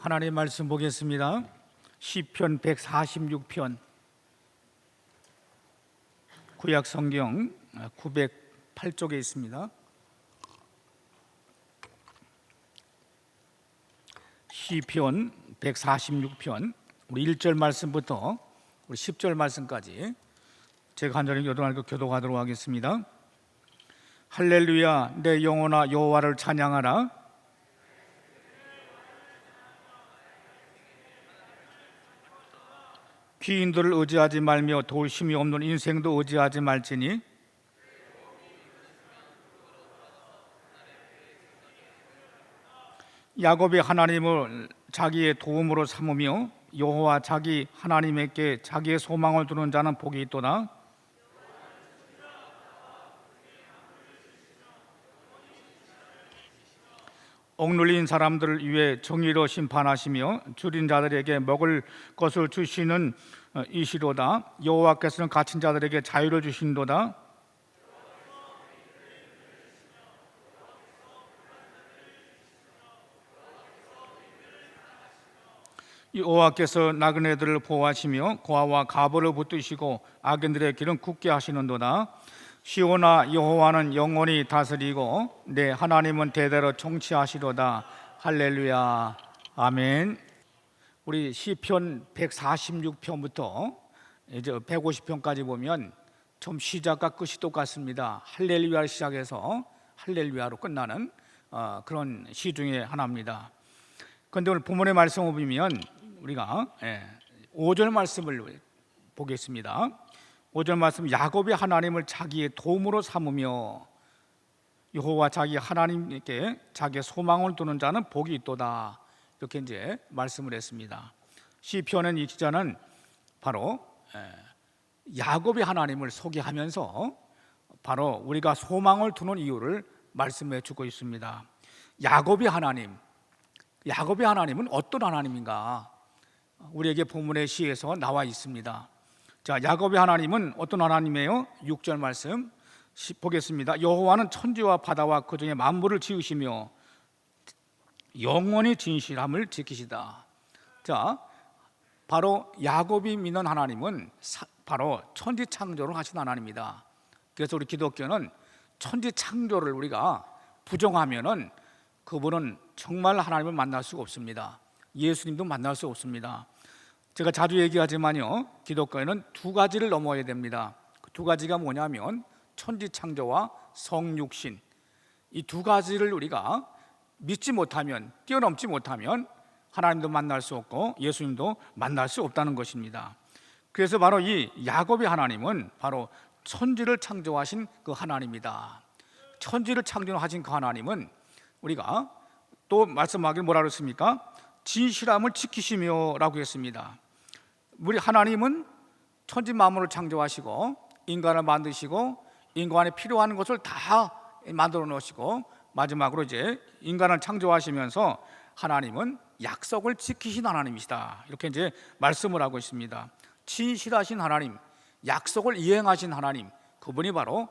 하나님의 말씀 보겠습니다. 시편 146편 구약 성경 908쪽에 있습니다. 시편 146편 우리 1절 말씀부터 우리 10절 말씀까지 제가 간절히 교독하도록 하겠습니다. 할렐루야, 내 영혼아 여호와를 찬양하라. 귀인들을 의지하지 말며 돌심이 없는 인생도 의지하지 말지니 야곱이 하나님을 자기의 도움으로 삼으며 여호와 자기 하나님에게 자기의 소망을 두는 자는 복이 있도다. 억눌린 사람들을 위해 정의로 심판하시며 줄인 자들에게 먹을 것을 주시는 이시로다. 여호와께서는 갇힌 자들에게 자유를 주신도다. 여호와께서 나그네들을 보호하시며 고아와 가보를 붙드시고 악인들의 길은 굳게 하시는도다. 시온아, 여호와는 영원히 다스리고 내 하나님은 대대로 통치하시로다. 할렐루야, 아멘. 우리 시편 146편부터 이제 150편까지 보면 처음 시작과 끝이 똑같습니다. 할렐루야를 시작해서 할렐루야로 끝나는 그런 시 중에 하나입니다. 그런데 오늘 본문의 말씀을 보면 우리가 5절 말씀을 보겠습니다. 5절 말씀, 야곱이 하나님을 자기의 도움으로 삼으며 여호와 자기 하나님께 자기의 소망을 두는 자는 복이 있도다. 이렇게 이제 말씀을 했습니다. 시편은 이 기자는 바로 야곱이 하나님을 소개하면서 바로 우리가 소망을 두는 이유를 말씀해 주고 있습니다. 야곱이 하나님은 어떤 하나님인가? 우리에게 본문의 시에서 나와 있습니다. 자, 야곱의 하나님은 어떤 하나님이에요? 6절 말씀 보겠습니다. 여호와는 천지와 바다와 그 중에 만물을 지으시며 영원히 진실함을 지키시다. 자, 바로 야곱이 믿는 하나님은 바로 천지 창조를 하신 하나님입니다. 그래서 우리 기독교는 천지 창조를 우리가 부정하면은 그분은 정말 하나님을 만날 수가 없습니다. 예수님도 만날 수 없습니다. 제가 자주 얘기하지만요, 기독교에는 두 가지를 넘어야 됩니다. 그 두 가지가 뭐냐면 천지창조와 성육신, 이 두 가지를 우리가 믿지 못하면, 뛰어넘지 못하면 하나님도 만날 수 없고 예수님도 만날 수 없다는 것입니다. 그래서 바로 이 야곱의 하나님은 바로 천지를 창조하신 그 하나님이다. 천지를 창조하신 그 하나님은 우리가 또 말씀하길 뭐라 그랬습니까? 진실함을 지키시며 라고 했습니다. 우리 하나님은 천지 만물을 창조하시고 인간을 만드시고 인간에 필요한 것을 다 만들어 놓으시고 마지막으로 이제 인간을 창조하시면서 하나님은 약속을 지키신 하나님이시다. 이렇게 이제 말씀을 하고 있습니다. 진실하신 하나님, 약속을 이행하신 하나님, 그분이 바로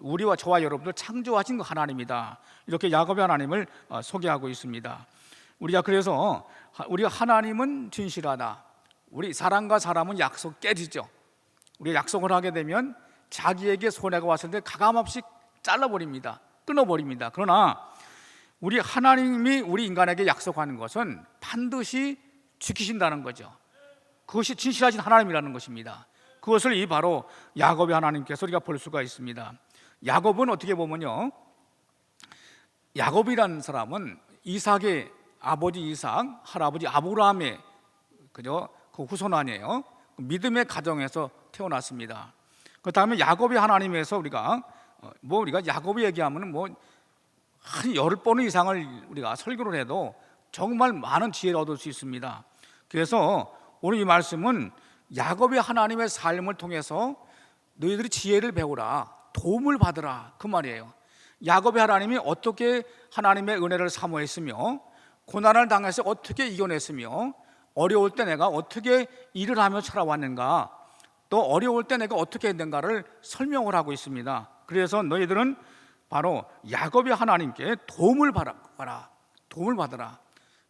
우리와 저와 여러분들 창조하신 그 하나님이다. 이렇게 야곱의 하나님을 소개하고 있습니다. 우리가 그래서 우리가 하나님은 진실하다. 우리 사람과 사람은 약속 깨지죠. 우리가 약속을 하게 되면 자기에게 손해가 왔을 때 가감없이 잘라버립니다. 끊어버립니다. 그러나 우리 하나님이 우리 인간에게 약속하는 것은 반드시 지키신다는 거죠. 그것이 진실하신 하나님이라는 것입니다. 그것을 이 바로 야곱의 하나님께서 우리가 볼 수가 있습니다. 야곱은 어떻게 보면요, 야곱이라는 사람은 이삭의 아버지 이삭, 할아버지 아브라함의 그 후손 아니에요. 믿음의 가정에서 태어났습니다. 그 다음에 야곱의 하나님에서 우리가 야곱이 얘기하면 한 10번 이상을 우리가 설교를 해도 정말 많은 지혜를 얻을 수 있습니다. 그래서 오늘 이 말씀은 야곱의 하나님의 삶을 통해서 너희들이 지혜를 배우라, 도움을 받으라, 그 말이에요. 야곱의 하나님이 어떻게 하나님의 은혜를 사모했으며 고난을 당해서 어떻게 이겨냈으며 어려울 때 내가 어떻게 일을 하며 살아왔는가, 또 어려울 때 내가 어떻게 했는가를 설명을 하고 있습니다. 그래서 너희들은 바로 야곱의 하나님께 도움을 받아라.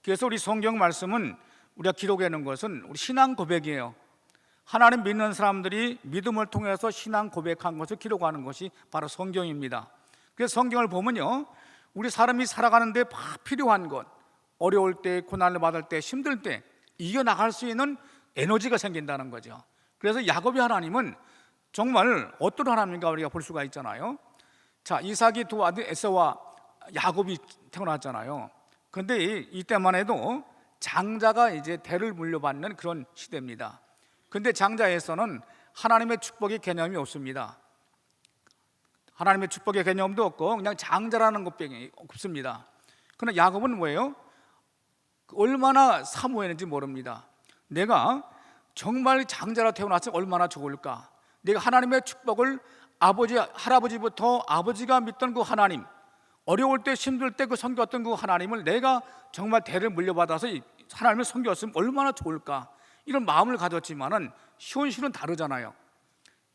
그래서 우리 성경 말씀은 우리가 기록해 놓은 것은 우리 신앙 고백이에요. 하나님 믿는 사람들이 믿음을 통해서 신앙 고백한 것을 기록하는 것이 바로 성경입니다. 그래서 성경을 보면요, 우리 사람이 살아가는데 필요한 것, 어려울 때, 고난을 받을 때, 힘들 때 이겨나갈 수 있는 에너지가 생긴다는 거죠. 그래서 야곱의 하나님은 정말 어떤 하나님인가 우리가 볼 수가 있잖아요. 자, 이삭이 두 아들 에서와 야곱이 태어났잖아요. 그런데 이때만 해도 장자가 이제 대를 물려받는 그런 시대입니다. 근데 장자에서는 하나님의 축복의 개념이 없습니다. 하나님의 축복의 개념도 없고 그냥 장자라는 것밖에 없습니다. 그러나 야곱은 뭐예요? 얼마나 사모했는지 모릅니다. 내가 정말 장자로 태어났으면 얼마나 좋을까. 내가 하나님의 축복을 아버지, 할아버지부터 아버지가 믿던 그 하나님, 어려울 때 힘들 때 그 섬겼던 그 하나님을 내가 정말 대를 물려받아서 하나님을 섬겼으면 얼마나 좋을까, 이런 마음을 가졌지만은 현실은 다르잖아요.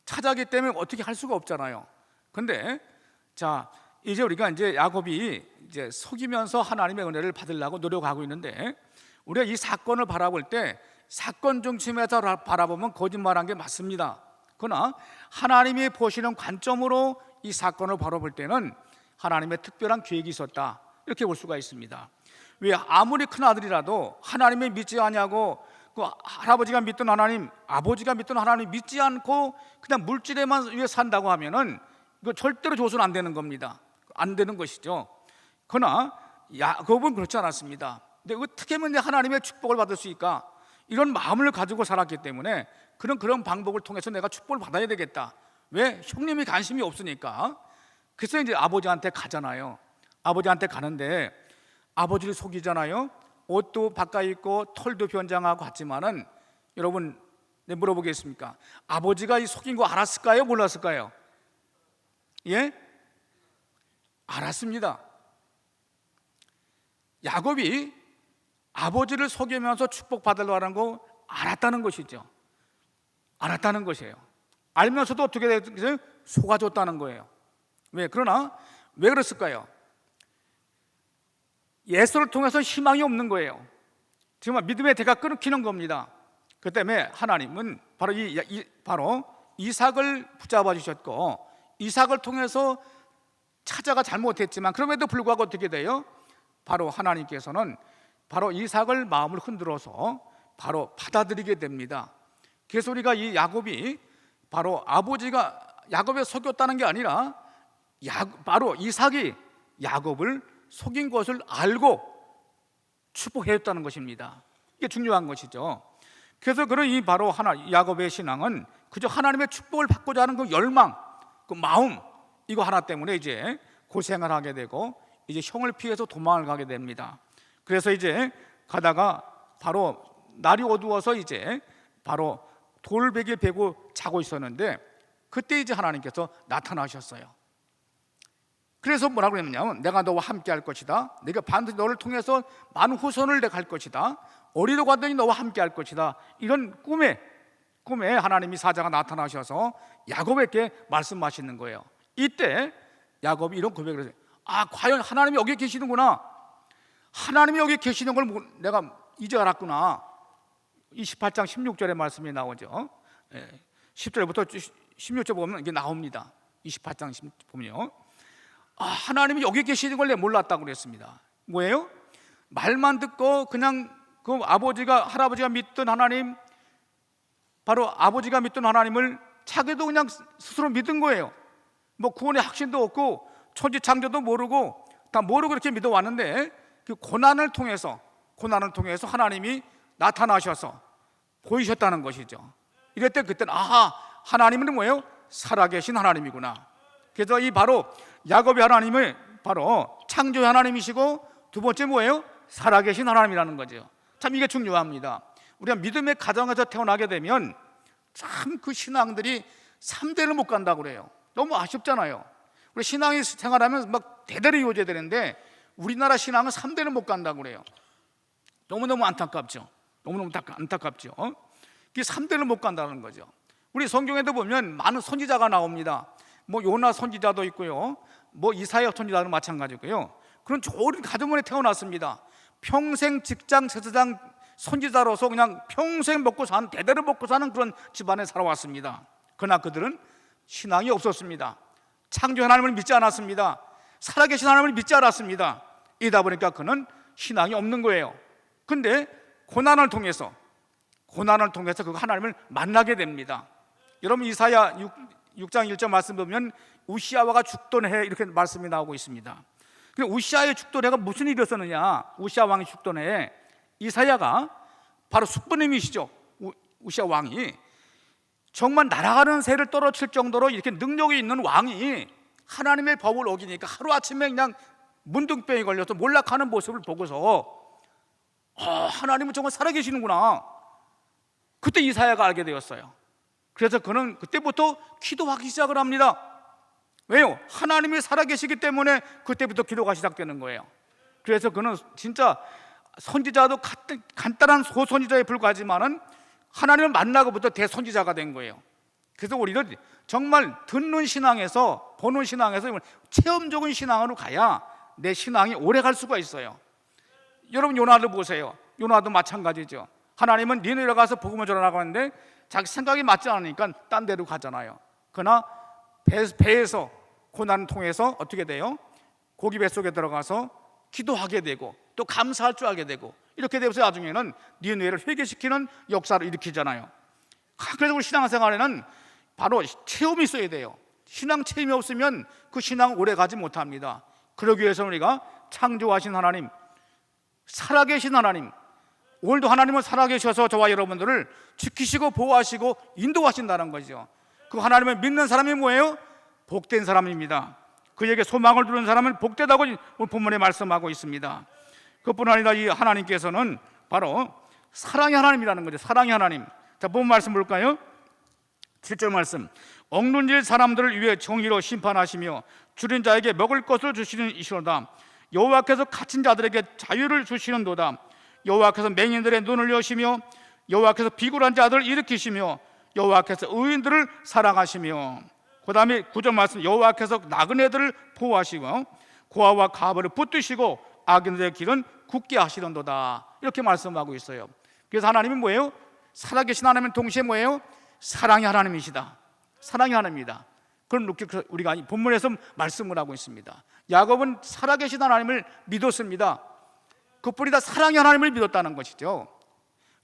차자기 때문에 어떻게 할 수가 없잖아요. 근데 자, 이제 우리가 이제 야곱이 이제 속이면서 하나님의 은혜를 받으려고 노력하고 있는데, 우리가 이 사건을 바라볼 때 사건 중심에서 바라보면 거짓말한 게 맞습니다. 그러나 하나님이 보시는 관점으로 이 사건을 바라볼 때는 하나님의 특별한 계획이 있었다, 이렇게 볼 수가 있습니다. 왜 아무리 큰 아들이라도 하나님을 믿지 않냐고, 그 할아버지가 믿던 하나님, 아버지가 믿던 하나님 믿지 않고 그냥 물질에만 위해 산다고 하면은 이거 절대로 줘서는 안 되는 겁니다. 안 되는 것이죠. 그러나 야곱은 그렇지 않았습니다. 근데 어떻게 하면 하나님의 축복을 받을 수 있을까, 이런 마음을 가지고 살았기 때문에 그런 방법을 통해서 내가 축복을 받아야 되겠다. 왜? 형님이 관심이 없으니까. 그래서 이제 아버지한테 가잖아요. 아버지한테 가는데 아버지를 속이잖아요. 옷도 바꿔 입고 털도 변장하고 갔지만은, 여러분, 네, 물어보겠습니까? 아버지가 이 속인 거 알았을까요? 몰랐을까요? 예? 알았습니다. 야곱이 아버지를 속이면서 축복받으려고 하는 거 알았다는 것이죠. 알았다는 것이에요. 알면서도 어떻게 됐어요? 속아줬다는 거예요. 왜? 그러나 왜 그랬을까요? 예수를 통해서 희망이 없는 거예요. 정말 믿음의 대가 끊기는 겁니다. 그 때문에 하나님은 바로 이삭을 붙잡아 주셨고, 이삭을 통해서 차자가 잘못했지만 그럼에도 불구하고 어떻게 돼요? 바로 하나님께서는 바로 이삭을 마음을 흔들어서 바로 받아들이게 됩니다. 그래서 우리가 이 야곱이 바로 아버지가 야곱을 속였다는 게 아니라 바로 이삭이 야곱을 속인 것을 알고 축복했다는 것입니다. 이게 중요한 것이죠. 그래서 그런 이 바로 야곱의 신앙은 그저 하나님의 축복을 받고자 하는 그 열망, 그 마음, 이거 하나 때문에 이제 고생을 하게 되고 이제 형을 피해서 도망을 가게 됩니다. 그래서 이제 가다가 바로 날이 어두워서 이제 바로 돌베개를 베고 자고 있었는데, 그때 이제 하나님께서 나타나셨어요. 그래서 뭐라고 했냐면, 내가 너와 함께 할 것이다. 내가 반드시 너를 통해서 많은 후손을 내가 할 것이다. 어디로 가더니 너와 함께 할 것이다. 이런 꿈에 하나님이 사자가 나타나셔서 야곱에게 말씀하시는 거예요. 이때 야곱이 이런 고백을 했어요. 아, 과연 하나님이 여기 계시는구나. 하나님이 여기 계시는 걸 내가 이제 알았구나. 28장 16절의 말씀이 나오죠. 10절부터 16절 보면 이게 나옵니다. 28장 10절 보면요, 아, 하나님이 여기 계시는 걸 내가 몰랐다고 그랬습니다. 뭐예요? 말만 듣고 그냥 그 할아버지가 믿던 하나님, 바로 아버지가 믿던 하나님을 자기도 그냥 스스로 믿은 거예요. 뭐 구원의 확신도 없고 천지창조도 모르고 다 모르고 이렇게 믿어왔는데, 그 고난을 통해서 하나님이 나타나셔서 보이셨다는 것이죠. 이럴 때 그때는 아하, 하나님은 뭐예요? 살아계신 하나님이구나. 그래서 이 바로 야곱의 하나님을 바로 창조의 하나님이시고, 두 번째 뭐예요? 살아계신 하나님이라는 거죠. 참 이게 중요합니다. 우리가 믿음의 가정에서 태어나게 되면 참 그 신앙들이 3대를 못 간다고 그래요. 너무 아쉽잖아요. 우리 신앙이 생활하면 막 대대로 이어져야 되는데 우리나라 신앙은 3대를 못 간다고 그래요. 너무너무 안타깝죠. 너무너무 안타깝죠. 그게 3대를 못 간다는 거죠. 우리 성경에도 보면 많은 선지자가 나옵니다. 뭐 요나 선지자도 있고요, 뭐 이사야 선지자도 마찬가지고요. 그런 좋은 가정원에 태어났습니다. 평생 직장 제사장 선지자로서 그냥 평생 먹고 사는, 대대로 먹고 사는 그런 집안에 살아왔습니다. 그러나 그들은 신앙이 없었습니다. 창조 하나님을 믿지 않았습니다. 살아계신 하나님을 믿지 않았습니다. 이다 보니까 그는 신앙이 없는 거예요. 근데 고난을 통해서 그 하나님을 만나게 됩니다. 여러분 이사야 6장 1절 말씀 보면 우시아와가 죽던 해 이렇게 말씀이 나오고 있습니다. 우시아의 죽던 해가 무슨 일이었었느냐? 우시아 왕이 죽던 해에 이사야가 바로 숙부님이시죠. 우시아 왕이 정말 날아가는 새를 떨어칠 정도로 이렇게 능력이 있는 왕이 하나님의 법을 어기니까 하루아침에 그냥 문둥병이 걸려서 몰락하는 모습을 보고서 하나님은 정말 살아계시는구나. 그때 이사야가 알게 되었어요. 그래서 그는 그때부터 기도하기 시작을 합니다. 왜요? 하나님이 살아계시기 때문에 그때부터 기도가 시작되는 거예요. 그래서 그는 진짜 선지자도 간단한 소선지자에 불과하지만은 하나님을 만나고부터 대선지자가 된 거예요. 그래서 우리는 정말 듣는 신앙에서, 보는 신앙에서 체험적인 신앙으로 가야 내 신앙이 오래 갈 수가 있어요. 여러분 요나를 보세요. 요나도 마찬가지죠. 하나님은 니느웨로 가서 복음을 전하라고 하는데 자기 생각이 맞지 않으니까 딴 데로 가잖아요. 그러나 배에서 고난을 통해서 어떻게 돼요? 고기 뱃속에 들어가서 기도하게 되고 또 감사할 줄 알게 되고 이렇게 되면서 나중에는 니느웨를 회개시키는 역사를 일으키잖아요. 그래서 우리 신앙생활에는 바로 체험이 있어야 돼요. 신앙 체험이 없으면 그 신앙은 오래 가지 못합니다. 그러기 위해서 우리가 창조하신 하나님, 살아계신 하나님, 오늘도 하나님은 살아계셔서 저와 여러분들을 지키시고 보호하시고 인도하신다는 거죠. 그 하나님을 믿는 사람이 뭐예요? 복된 사람입니다. 그에게 소망을 두는 사람은 복되다고 본문에 말씀하고 있습니다. 그뿐 아니라 이 하나님께서는 바로 사랑의 하나님이라는 거죠. 사랑의 하나님. 자, 본 말씀 볼까요? 7절 말씀. 억눌릴 사람들을 위해 정의로 심판하시며 줄인 자에게 먹을 것을 주시는 이시로다. 여호와께서 갇힌 자들에게 자유를 주시는도다. 여호와께서 맹인들의 눈을 여시며 여호와께서 비굴한 자들을 일으키시며 여호와께서 의인들을 사랑하시며, 그 다음에 9절 말씀. 여호와께서 나그네들을 보호하시고 고아와 가부를 붙드시고 악인들의 길은 굳게 하시는도다. 이렇게 말씀하고 있어요. 그래서 하나님은 뭐예요? 살아계신 하나님은 동시에 뭐예요? 사랑의 하나님이시다. 사랑의 하나님이다. 그런 우리가 본문에서 말씀을 하고 있습니다. 야곱은 살아계신 하나님을 믿었습니다. 그뿐이다 사랑의 하나님을 믿었다는 것이죠.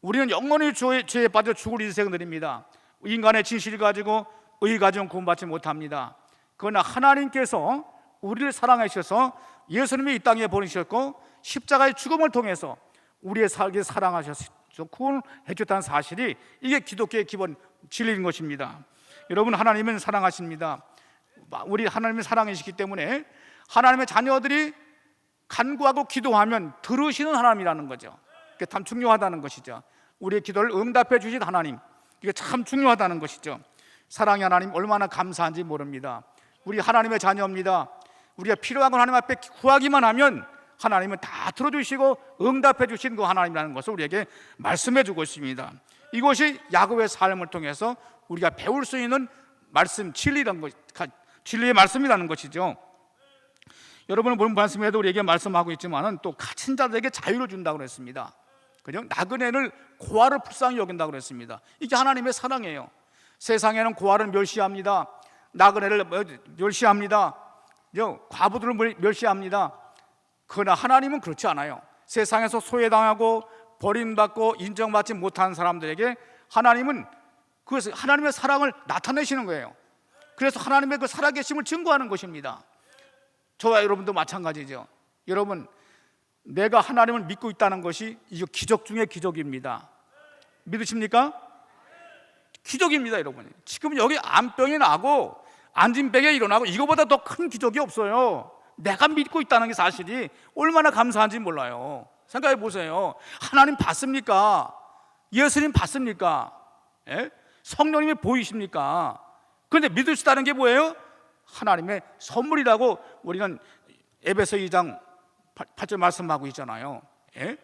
우리는 영원히 죄에 빠져 죽을 인생들입니다. 인간의 진실을 가지고 의 가지고 구원받지 못합니다. 그러나 하나님께서 우리를 사랑하셔서 예수님이 이 땅에 보내셨고 십자가의 죽음을 통해서 우리의 살게 사랑하셔서 구원해 줬다는 사실이 이게 기독교의 기본 진리인 것입니다. 여러분, 하나님은 사랑하십니다. 우리 하나님은 사랑이시기 때문에 하나님의 자녀들이 간구하고 기도하면 들으시는 하나님이라는 거죠. 그게 참 중요하다는 것이죠. 우리의 기도를 응답해 주신 하나님, 이게 참 중요하다는 것이죠. 사랑의 하나님 얼마나 감사한지 모릅니다. 우리 하나님의 자녀입니다. 우리가 필요한 건 하나님 앞에 구하기만 하면 하나님은 다 들어주시고 응답해 주신 그 하나님이라는 것을 우리에게 말씀해 주고 있습니다. 이것이 야곱의 삶을 통해서 우리가 배울 수 있는 말씀, 진리의 말씀이라는 것이죠. 여러분은 본 말씀에도 우리에게 말씀하고 있지만은 또 갇힌 자들에게 자유를 준다고 그랬습니다. 그죠? 나그네를 고아를 불쌍히 여긴다고 그랬습니다. 이게 하나님의 사랑이에요. 세상에는 고아를 멸시합니다. 나그네를 멸시합니다. 과부들을 멸시합니다. 그러나 하나님은 그렇지 않아요. 세상에서 소외당하고 버림받고 인정받지 못하는 사람들에게 하나님은 그것을 하나님의 사랑을 나타내시는 거예요. 그래서 하나님의 그 살아계심을 증거하는 것입니다. 저와 여러분도 마찬가지죠. 여러분, 내가 하나님을 믿고 있다는 것이 이거 기적 중의 기적입니다. 믿으십니까? 기적입니다, 여러분. 지금 여기 암병이 나고 안진병이 일어나고 이거보다 더 큰 기적이 없어요. 내가 믿고 있다는 게 사실이 얼마나 감사한지 몰라요. 생각해 보세요. 하나님 봤습니까? 예수님 봤습니까? 예? 성령님이 보이십니까? 그런데 믿을 수 있다는 게 뭐예요? 하나님의 선물이라고 우리는 에베소 2장 8절 말씀하고 있잖아요. 예?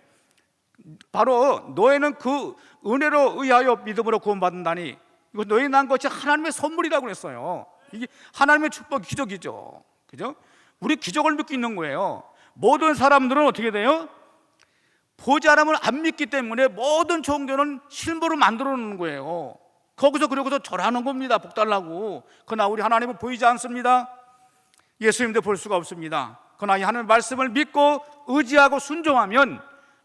바로 너희는 그 은혜로 의하여 믿음으로 구원받는다니 이거 너희 난 것이 하나님의 선물이라고 그랬어요. 이게 하나님의 축복, 기적이죠. 그죠? 우리 기적을 믿고 있는 거예요. 모든 사람들은 어떻게 돼요? 보지 않으면 안 믿기 때문에 모든 종교는 실물을 만들어 놓는 거예요. 거기서 그러고서 절하는 겁니다. 복 달라고. 그러나 우리 하나님은 보이지 않습니다. 예수님도 볼 수가 없습니다. 그러나 이 하나님의 말씀을 믿고 의지하고 순종하면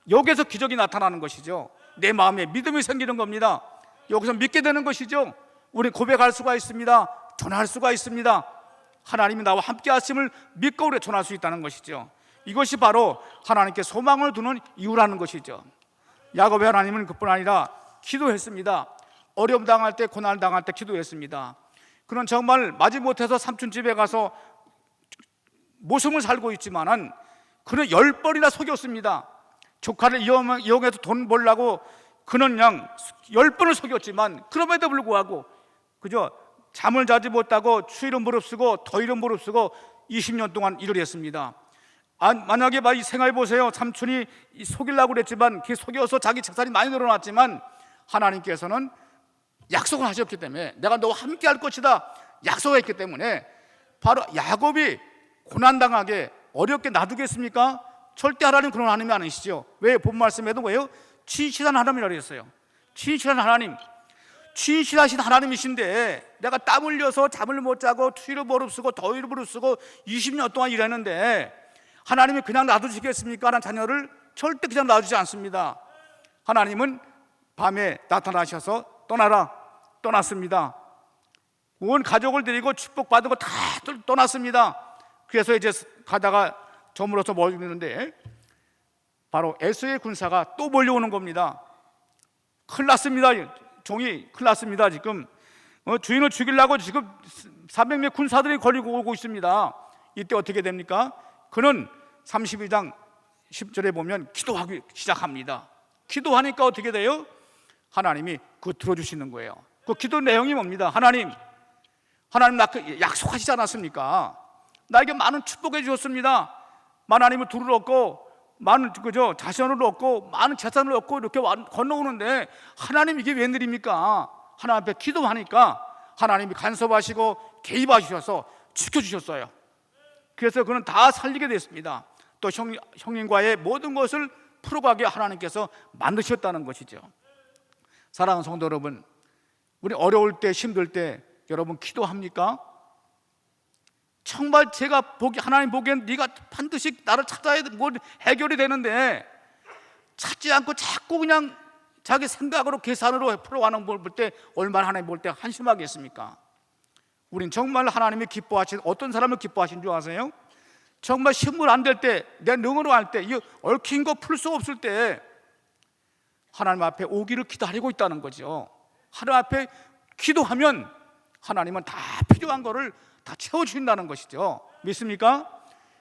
여기서 기적이 나타나는 것이죠. 내 마음에 믿음이 생기는 겁니다. 여기서 믿게 되는 것이죠. 우리 고백할 수가 있습니다. 전할 수가 있습니다. 하나님이 나와 함께 하심을 믿고 우리가 전할 수 있다는 것이죠. 이것이 바로 하나님께 소망을 두는 이유라는 것이죠. 야곱의 하나님은 그뿐 아니라 기도했습니다. 어려움 당할 때, 고난 당할 때 기도했습니다. 그는 정말 마지못해서 삼촌 집에 가서 모성을 살고 있지만은 그는 10번이나 속였습니다. 조카를 이용해서 돈 벌려고 그는 그냥 10번을 속였지만 그럼에도 불구하고 그저 잠을 자지 못하고 추위를 무릅쓰고 더위를 무릅쓰고 20년 동안 일을 했습니다. 만약에 이 생각해 보세요. 삼촌이 속이려고 그랬지만 그 속여서 자기 책살이 많이 늘어났지만 하나님께서는 약속을 하셨기 때문에 내가 너와 함께 할 것이다 약속했기 때문에 바로 야곱이 고난당하게 어렵게 놔두겠습니까? 절대 하나님 그런 하나님이 아니시죠. 왜? 본 말씀에도 뭐예요? 진실한 하나님이라고 했어요. 진실한 하나님, 진실하신 하나님이신데 내가 땀 흘려서 잠을 못 자고 추위를 무릅쓰고 더위를 무릅쓰고 20년 동안 일했는데 하나님이 그냥 놔두시겠습니까? 하는 자녀를 절대 그냥 놔두지 않습니다. 하나님은 밤에 나타나셔서 떠났습니다. 온 가족을 데리고 축복받은 거 다 떠났습니다. 그래서 이제 가다가 저물어서 멀리는데 바로 에서의 군사가 또 몰려오는 겁니다. 큰일 났습니다. 종이 큰일 났습니다. 지금 주인을 죽이려고 지금 400명 군사들이 걸리고 오고 있습니다. 이때 어떻게 됩니까? 그는 32장 10절에 보면 기도하기 시작합니다. 기도하니까 어떻게 돼요? 하나님이 그거 들어주시는 거예요. 그 기도 내용이 뭡니다? 하나님 나 약속하시지 않았습니까? 나에게 많은 축복해 주셨습니다. 하나님을 둘을 얻고 많은 자손을 얻고 많은 재산을 얻고 이렇게 건너오는데 하나님 이게 웬일입니까? 하나님 앞에 기도하니까 하나님이 간섭하시고 개입하셔서 지켜주셨어요. 그래서 그는 다 살리게 됐습니다. 또 형님과의 모든 것을 풀어가게 하나님께서 만드셨다는 것이죠. 사랑하는 성도 여러분, 우리 어려울 때 힘들 때 여러분 기도합니까? 정말 제가 하나님 보기엔 네가 반드시 나를 찾아야 뭐 해결이 되는데 찾지 않고 자꾸 그냥 자기 생각으로 계산으로 풀어가는 걸 볼 때 얼마나 하나님 볼 때 한심하겠습니까? 우린 정말 하나님이 기뻐하신 어떤 사람을 기뻐하신 줄 아세요? 정말 힘을 안 될 때, 내 능으로 할 때, 이 얽힌 거 풀 수 없을 때 하나님 앞에 오기를 기다리고 있다는 거죠. 하나님 앞에 기도하면 하나님은 다 필요한 거를 다 채워주신다는 것이죠. 믿습니까?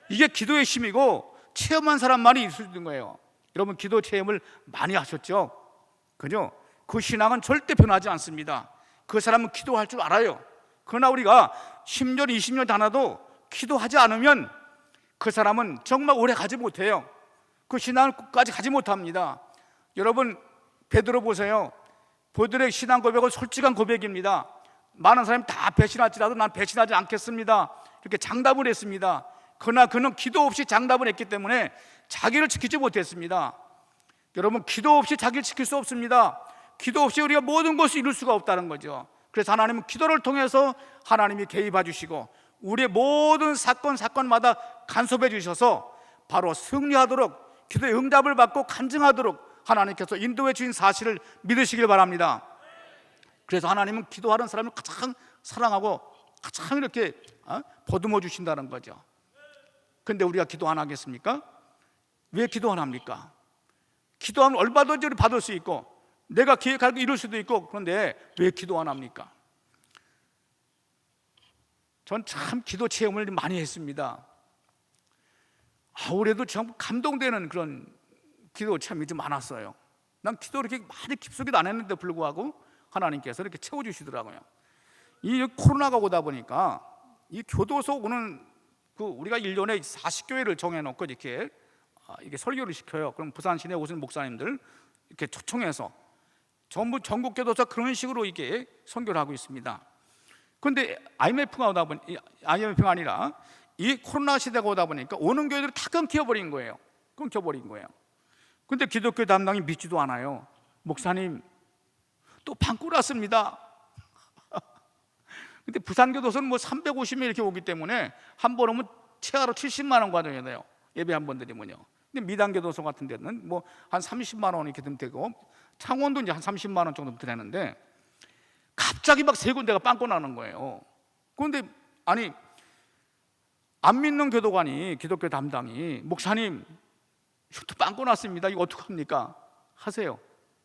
이게 기도의 힘이고 체험한 사람만이 있을 수 있는 거예요. 여러분 기도 체험을 많이 하셨죠? 그죠? 그 신앙은 절대 변하지 않습니다. 그 사람은 기도할 줄 알아요. 그러나 우리가 10년, 20년 지나도 기도하지 않으면 그 사람은 정말 오래 가지 못해요. 그 신앙을 끝까지 가지 못합니다. 여러분 베드로 보세요. 베드로의 신앙 고백은 솔직한 고백입니다. 많은 사람이 다 배신할지라도 난 배신하지 않겠습니다 이렇게 장담을 했습니다. 그러나 그는 기도 없이 장담을 했기 때문에 자기를 지키지 못했습니다. 여러분 기도 없이 자기를 지킬 수 없습니다. 기도 없이 우리가 모든 것을 이룰 수가 없다는 거죠. 그래서 하나님은 기도를 통해서 하나님이 개입해 주시고 우리의 모든 사건마다 간섭해 주셔서 바로 승리하도록 기도의 응답을 받고 간증하도록 하나님께서 인도해 주신 사실을 믿으시길 바랍니다. 그래서 하나님은 기도하는 사람을 가장 사랑하고 가장 이렇게 보듬어 주신다는 거죠. 그런데 우리가 기도 안 하겠습니까? 왜 기도 안 합니까? 기도하면 얼마든지 우리 받을 수 있고 내가 계획할 거 이룰 수도 있고 그런데 왜 기도 안 합니까? 전 참 기도 체험을 많이 했습니다. 올해도 참 감동되는 그런 기도 체험이 좀 많았어요. 난 기도 이렇게 많이 깊숙이도 안 했는데 불구하고 하나님께서 이렇게 채워주시더라고요. 이 코로나가 오다 보니까 이 교도소 오는 우리가 1년에 40교회를 정해놓고 이렇게 설교를 시켜요. 그럼 부산 시내 오신 목사님들 이렇게 초청해서 전부 전국 교도소 그런 식으로 이렇게 선교를 하고 있습니다. 그런데 IMF가 아니라 이 코로나 시대가 오다 보니까 오는 교회들이 다 끊겨버린 거예요. 근데 기독교 담당이 믿지도 않아요. 목사님, 또 방구 났습니다. 근데 부산교도소는 뭐 350명 이렇게 오기 때문에 한 번 오면 최하로 70만 원 과정이 돼요. 예배 한 번 드리면요. 근데 미단교도소 같은 데는 뭐 한 30만 원 이렇게 되고, 창원도 이제 한 30만 원 정도 드리는데 갑자기 막 세 군데가 빵꾸 나는 거예요. 그런데 아니, 안 믿는 교도관이, 기독교 담당이, 목사님 또 빵꾸 났습니다. 이거 어떡합니까? 하세요.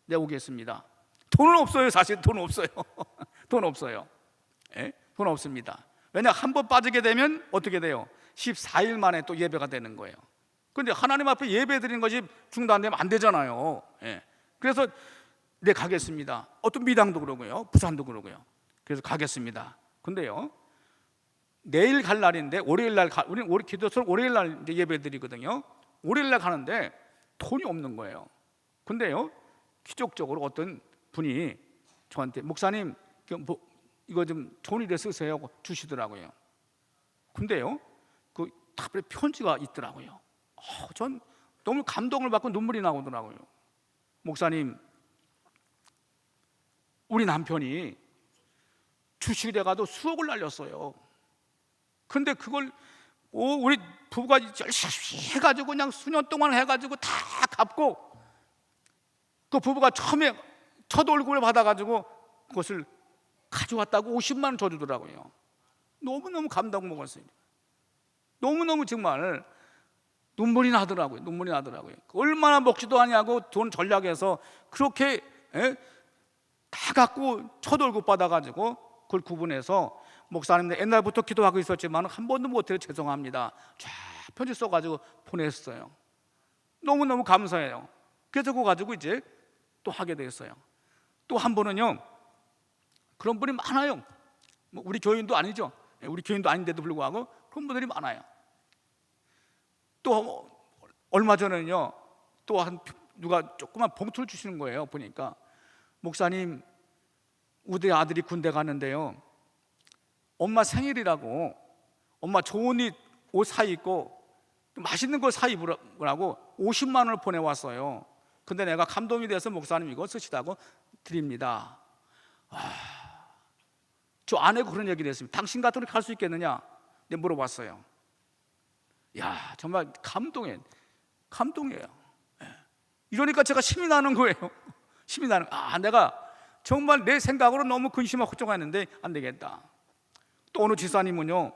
내가 오겠습니다. 돈은 없어요. 사실 돈은 없어요. 돈 없어요. 예? 돈 없습니다. 왜냐, 한 번 빠지게 되면 어떻게 돼요? 14일 만에 또 예배가 되는 거예요. 그런데 하나님 앞에 예배 드리는 것이 중단되면 안 되잖아요. 예. 그래서 네, 가겠습니다. 어떤 미당도 그러고요, 부산도 그러고요. 그래서 가겠습니다. 근데요, 내일 갈 날인데, 월요일 날 우리 기도처럼 월요일 날 이제 예배 드리거든요. 월요일 날 가는데 돈이 없는 거예요. 근데요, 기적적으로 어떤 분이 저한테, 목사님 이거 좀 종이에 쓰세요 하고 주시더라고요. 근데요, 그 답에 편지가 있더라고요. 전 너무 감동을 받고 눈물이 나오더라고요. 목사님, 우리 남편이 주식이 돼가도 수억을 날렸어요. 근데 그걸 우리 부부가 열심히 해가지고 그냥 수년 동안 해가지고 다 갚고, 그 부부가 처음에 첫 월급을 받아가지고 그것을 가져왔다고 50만 원 줘주더라고요. 너무너무 감동 먹었어요. 너무너무 정말 눈물이 나더라고요. 눈물이 나더라고요. 얼마나 먹지도 않냐고 돈 전략해서 그렇게, 다 갖고 첫 월급 받아가지고 그걸 구분해서, 목사님 옛날부터 기도하고 있었지만 한 번도 못해서 죄송합니다, 쫙 편지 써가지고 보냈어요. 너무너무 감사해요. 그래서 그거 가지고 이제 또 하게 됐어요. 또 한 번은요, 그런 분이 많아요. 뭐 우리 교인도 아니죠. 우리 교인도 아닌데도 불구하고 그런 분들이 많아요. 또 얼마 전에는요, 또 누가 조그만 봉투를 주시는 거예요. 보니까, 목사님, 우리 아들이 군대 갔는데요, 엄마 생일이라고 엄마 좋은 옷 사 입고 맛있는 거 사 입으라고 50만 원을 보내왔어요. 근데 내가 감동이 돼서, 목사님 이거 쓰시다고 드립니다. 저 아내가 그런 얘기를 했습니다. 당신 같으면 갈 수 있겠느냐? 내가 물어봤어요. 야, 정말 감동이에요. 이러니까 제가 힘이 나는 거예요. 힘이 나는, 내가 정말 내 생각으로 너무 근심하고 걱정했는데 안 되겠다. 또 어느 지사님은요,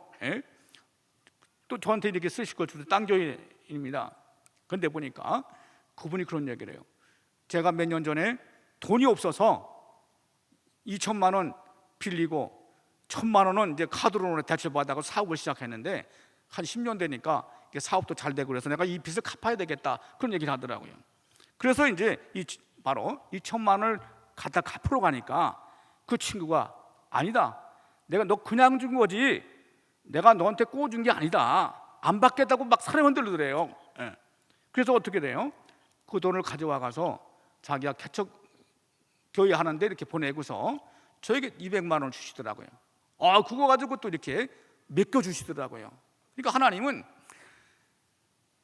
또 저한테 이렇게 쓰실 걸 주세요. 땅 교인입니다. 그런데 보니까 그분이 그런 얘기를 해요. 제가 몇 년 전에 돈이 없어서 2천만 원 빌리고 1,000만 원은 이제 카드로 대출받아서 사업을 시작했는데, 한 10년 되니까 사업도 잘 되고 그래서 내가 이 빚을 갚아야 되겠다, 그런 얘기를 하더라고요. 그래서 이제 바로 2천만 원을 갖다 갚으러 가니까 그 친구가, 아니다, 내가 너 그냥 준 거지 내가 너한테 꼬준 게 아니다, 안 받겠다고 막 사람 흔들더래요. 그래서 어떻게 돼요? 그 돈을 가져와 가서 자기가 개척 교회 하는데 이렇게 보내고서 저에게 200만 원을 주시더라고요. 그거 가지고 또 이렇게 맡겨주시더라고요. 그러니까 하나님은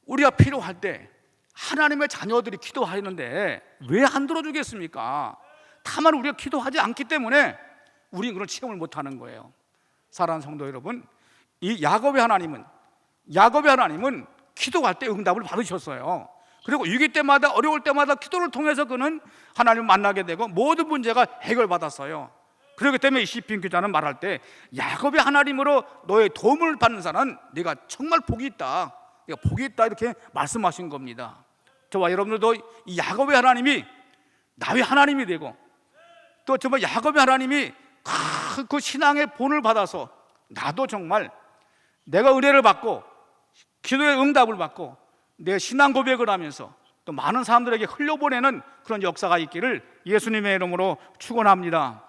우리가 필요할 때 하나님의 자녀들이 기도하는데 왜 안 들어주겠습니까? 다만 우리가 기도하지 않기 때문에 우리는 그런 체험을 못하는 거예요. 사랑하는 성도 여러분, 이 야곱의 하나님은 기도할 때 응답을 받으셨어요. 그리고 위기 때마다, 어려울 때마다 기도를 통해서 그는 하나님을 만나게 되고 모든 문제가 해결받았어요. 그렇기 때문에 이 시편 기자는 말할 때, 야곱의 하나님으로 너의 도움을 받는 사람은 네가 정말 복이 있다, 네가 복이 있다, 이렇게 말씀하신 겁니다. 저와 여러분들도 이 야곱의 하나님이 나의 하나님이 되고, 또 정말 야곱의 하나님이 그 신앙의 본을 받아서 나도 정말 내가 은혜를 받고 기도의 응답을 받고 내 신앙 고백을 하면서 또 많은 사람들에게 흘려보내는 그런 역사가 있기를 예수님의 이름으로 축원합니다.